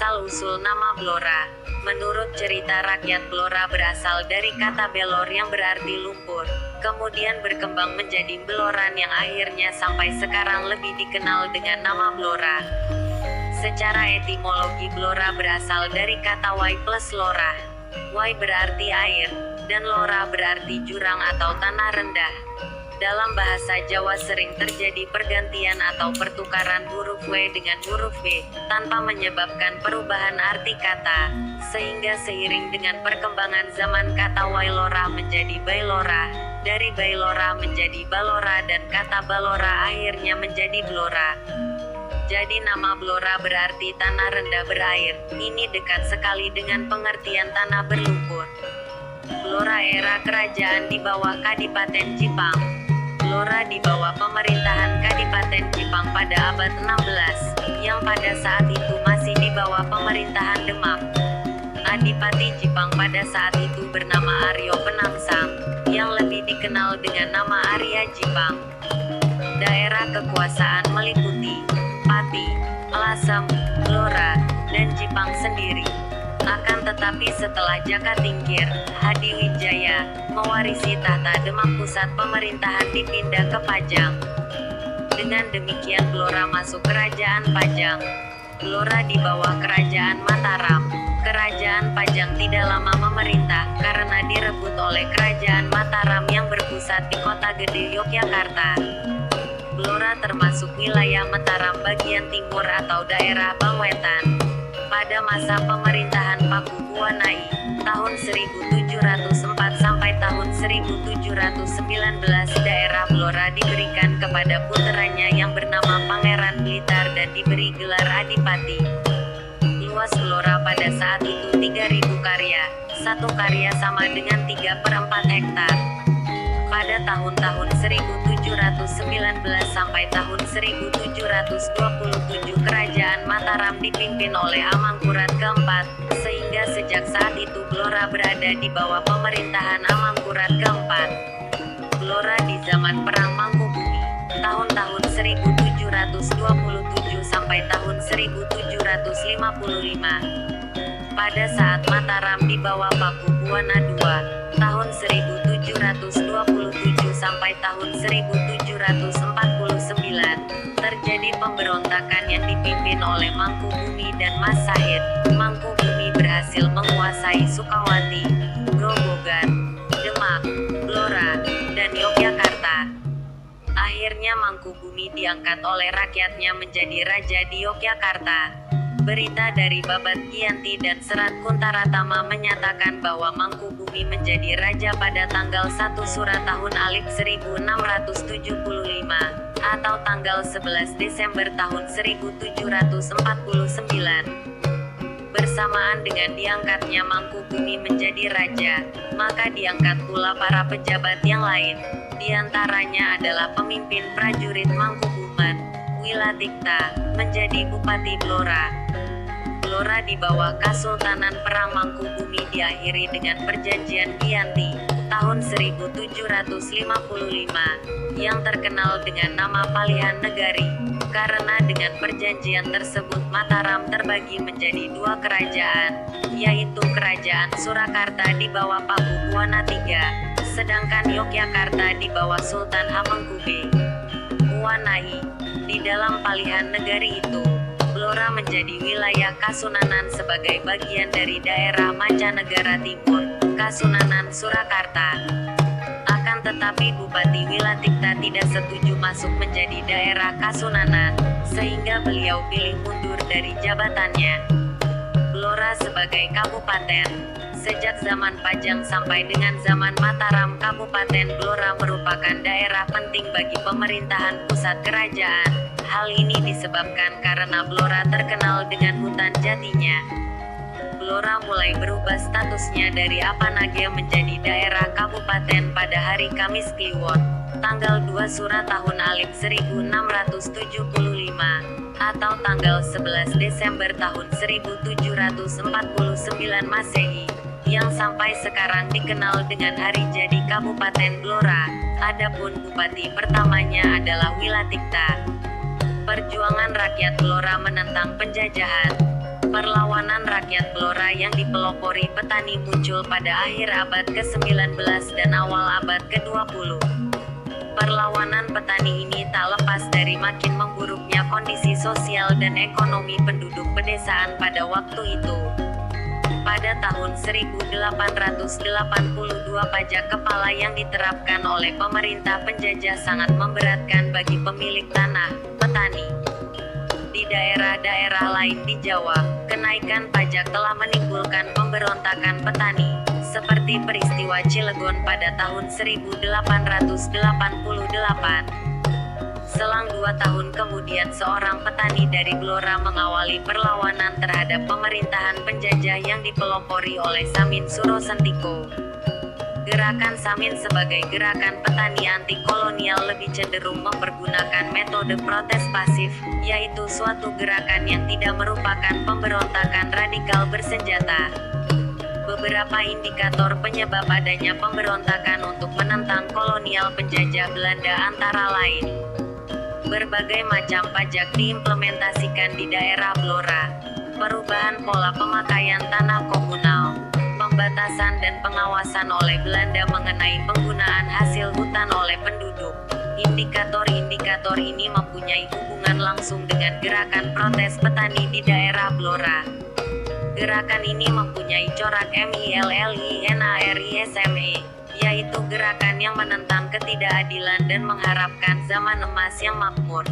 Asal-usul nama Blora. Menurut cerita rakyat, Blora berasal dari kata belor yang berarti lumpur. Kemudian berkembang menjadi Beloran yang akhirnya sampai sekarang lebih dikenal dengan nama Blora. Secara etimologi, Blora berasal dari kata wai plus lora. Wai berarti air, dan lora berarti jurang atau tanah rendah. Dalam bahasa Jawa sering terjadi pergantian atau pertukaran huruf W dengan huruf B, tanpa menyebabkan perubahan arti kata, sehingga seiring dengan perkembangan zaman kata Wailora menjadi Bailora, dari Bailora menjadi Balora dan kata Balora akhirnya menjadi Blora. Jadi nama Blora berarti tanah rendah berair. Ini dekat sekali dengan pengertian tanah berlumpur. Blora era kerajaan di bawah Kadipaten Jipang. Blora di bawah pemerintahan Kadipaten Jipang pada abad 16, yang pada saat itu masih di bawah pemerintahan Demak. Adipati Jipang pada saat itu bernama Aryo Penangsang, yang lebih dikenal dengan nama Arya Jipang. Daerah kekuasaan meliputi Pati, Lasem, Blora, dan Jipang sendiri. Akan tetapi setelah Jaka Tingkir, Hadiwijaya mewarisi tahta Demak, pusat pemerintahan dipindah ke Pajang. Dengan demikian Blora masuk kerajaan Pajang. Blora di bawah kerajaan Mataram. Kerajaan Pajang tidak lama memerintah karena direbut oleh kerajaan Mataram yang berpusat di Kota Gede Yogyakarta. Blora termasuk wilayah Mataram bagian timur atau daerah Bangwetan. Pada masa pemerintahan Pakubuwanai, tahun 1704 sampai tahun 1719, daerah Blora diberikan kepada puteranya yang bernama Pangeran Blitar dan diberi gelar Adipati. Luas Blora pada saat itu 3.000 karya, satu karya sama dengan 3/4 hektar. Pada tahun-tahun 1719 sampai tahun 1727 kerajaan Mataram dipimpin oleh Amangkurat keempat, sehingga sejak saat itu Blora berada di bawah pemerintahan Amangkurat keempat. Blora di zaman Perang Mangkubumi, tahun-tahun 1727 sampai tahun 1755. Pada saat Mataram di bawah Pakubuwana II, tahun 1727 sampai tahun 1749, terjadi pemberontakan yang dipimpin oleh Mangkubumi dan Mas Sahid. Mangkubumi berhasil menguasai Sukawati, Grobogan, Demak, Blora, dan Yogyakarta. Akhirnya Mangkubumi diangkat oleh rakyatnya menjadi raja di Yogyakarta. Berita dari Babat Giyanti dan Serat Kuntaratama menyatakan bahwa Mangkubumi menjadi raja pada tanggal 1 Surat tahun Alif 1675, atau tanggal 11 Desember tahun 1749. Bersamaan dengan diangkatnya Mangkubumi menjadi raja, maka diangkat pula para pejabat yang lain. Di antaranya adalah pemimpin prajurit Mangkubuman, Wilatikta, menjadi Bupati Blora. Blora di bawah Kesultanan Perang Mangkubumi diakhiri dengan Perjanjian Giyanti, tahun 1755, yang terkenal dengan nama Palihan Negari, karena dengan perjanjian tersebut Mataram terbagi menjadi dua kerajaan, yaitu Kerajaan Surakarta di bawah Pakubuwana III, sedangkan Yogyakarta di bawah Sultan Hamengkubume. Wanai. Di dalam Palihan Negari itu, Blora menjadi wilayah Kasunanan sebagai bagian dari daerah Mancanegara Timur, Kasunanan Surakarta. Akan tetapi Bupati Wilatikta tidak setuju masuk menjadi daerah Kasunanan, sehingga beliau pilih mundur dari jabatannya. Blora sebagai kabupaten. Sejak zaman Pajang sampai dengan zaman Mataram, Kabupaten Blora merupakan daerah penting bagi pemerintahan pusat kerajaan. Hal ini disebabkan karena Blora terkenal dengan hutan jatinya. Blora mulai berubah statusnya dari Apanage menjadi daerah kabupaten pada hari Kamis Kliwon, tanggal 2 Surat tahun Alif 1675, atau tanggal 11 Desember tahun 1749 Masehi, yang sampai sekarang dikenal dengan hari jadi Kabupaten Blora. Adapun bupati pertamanya adalah Wilatikta. Perjuangan rakyat Blora menentang penjajahan. Perlawanan rakyat Blora yang dipelopori petani muncul pada akhir abad ke-19 dan awal abad ke-20. Perlawanan petani ini tak lepas dari makin memburuknya kondisi sosial dan ekonomi penduduk pedesaan pada waktu itu. Pada tahun 1882 pajak kepala yang diterapkan oleh pemerintah penjajah sangat memberatkan bagi pemilik tanah, petani. Di daerah-daerah lain di Jawa, kenaikan pajak telah menimbulkan pemberontakan petani, seperti peristiwa Cilegon pada tahun 1888. Selang 2 tahun kemudian seorang petani dari Blora mengawali perlawanan terhadap pemerintahan penjajah yang dipelopori oleh Samin Surosentiko. Gerakan Samin sebagai gerakan petani anti-kolonial lebih cenderung mempergunakan metode protes pasif, yaitu suatu gerakan yang tidak merupakan pemberontakan radikal bersenjata. Beberapa indikator penyebab adanya pemberontakan untuk menentang kolonial penjajah Belanda antara lain: berbagai macam pajak diimplementasikan di daerah Blora, perubahan pola pemakaian tanah komunal, pembatasan dan pengawasan oleh Belanda mengenai penggunaan hasil hutan oleh penduduk. Indikator-indikator ini mempunyai hubungan langsung dengan gerakan protes petani di daerah Blora. Gerakan ini mempunyai corak MILLINARISME, yaitu gerakan yang menentang ketidakadilan dan mengharapkan zaman emas yang makmur.